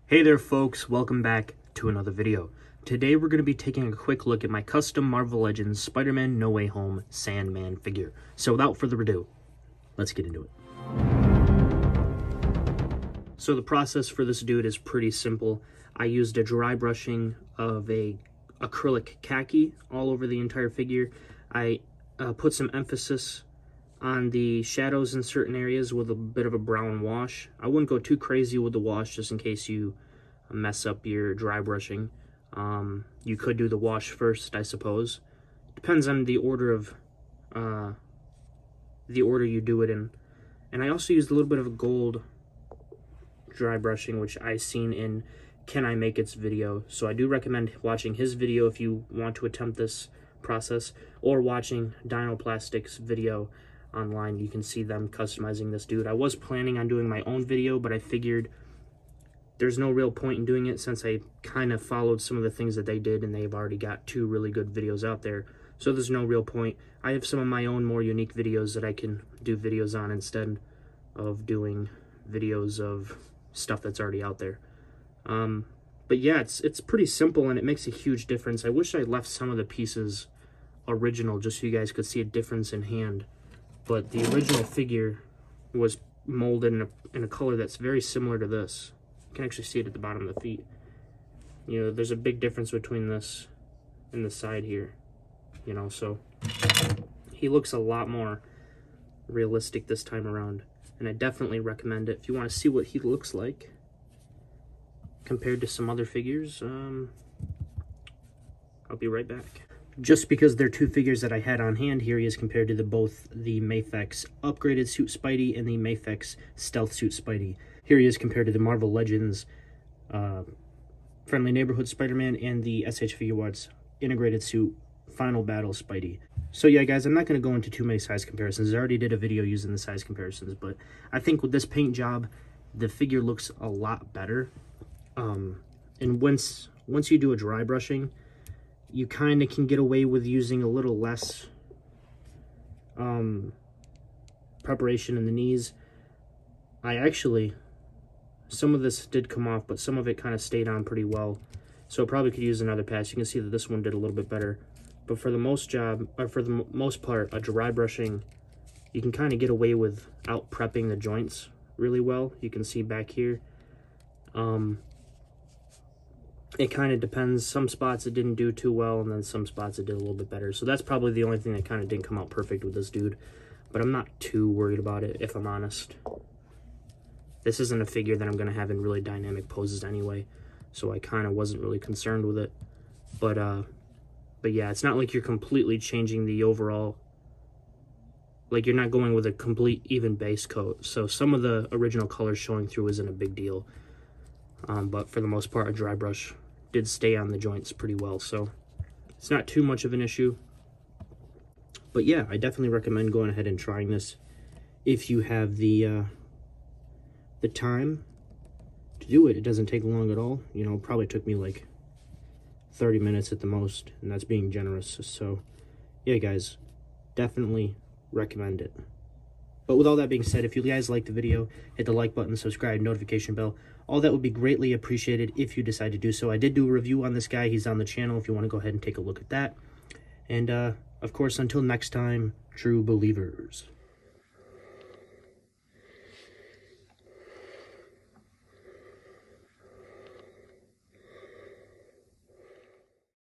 Hey there folks, welcome back to another video. Today we're going to be taking a quick look at my custom Marvel Legends Spider-Man No Way Home Sandman figure. So without further ado, let's get into it. So the process for this dude is pretty simple. I used a dry brushing of a acrylic khaki all over the entire figure. I put some emphasis on the shadows in certain areas with a bit of a brown wash. I wouldn't go too crazy with the wash just in case you mess up your dry brushing. You could do the wash first, I suppose. Depends on the order of you do it in. And I also used a little bit of a gold dry brushing, which I seen in Can I Make It's video. So I do recommend watching his video if you want to attempt this process, or watching Dino Plastic's video online. You can see them customizing this dude. I was planning on doing my own video, but I figured there's no real point in doing it since I kind of followed some of the things that they did, and they've already got 2 really good videos out there. So there's no real point. I have some of my own more unique videos that I can do videos on instead of doing videos of stuff that's already out there. But yeah, it's pretty simple, and it makes a huge difference. I wish I left some of the pieces original just so you guys could see a difference in hand. But the original figure was molded in a color that's very similar to this. You can actually see it at the bottom of the feet. You know, there's a big difference between this and the side here. You know, so he looks a lot more realistic this time around. And I definitely recommend it if you want to see what he looks like compared to some other figures. I'll be right back. Just because they're 2 figures that I had on hand, here he is compared to both the Mafex Upgraded Suit Spidey and the Mafex Stealth Suit Spidey. Here he is compared to the Marvel Legends Friendly Neighborhood Spider-Man and the SH Figuarts Integrated Suit Final Battle Spidey. So yeah, guys, I'm not going to go into too many size comparisons. I already did a video using the size comparisons, but I think with this paint job, the figure looks a lot better. And once you do a dry brushing, you kind of can get away with using a little less preparation in the knees. Some of this did come off, but some of it kind of stayed on pretty well. So I probably could use another pass. You can see that this one did a little bit better. But for the most part, a dry brushing, you can kind of get away without prepping the joints really well. You can see back here. It kind of depends. Some spots it didn't do too well, and then some spots it did a little bit better. So that's probably the only thing that kind of didn't come out perfect with this dude. But I'm not too worried about it, if I'm honest. This isn't a figure that I'm going to have in really dynamic poses anyway, so I kind of wasn't really concerned with it. But yeah, it's not like you're completely changing the overall, like you're not going with a complete even base coat. So some of the original colors showing through isn't a big deal. But for the most part, a dry brush did stay on the joints pretty well, so it's not too much of an issue. But yeah, I definitely recommend going ahead and trying this if you have the time to do it. It doesn't take long at all. You know, it probably took me like 30 minutes at the most, and that's being generous. So yeah, guys, definitely recommend it. But with all that being said, if you guys liked the video, hit the like button, subscribe, notification bell. All that would be greatly appreciated if you decide to do so. I did do a review on this guy. He's on the channel if you want to go ahead and take a look at that. And, of course, until next time, true believers.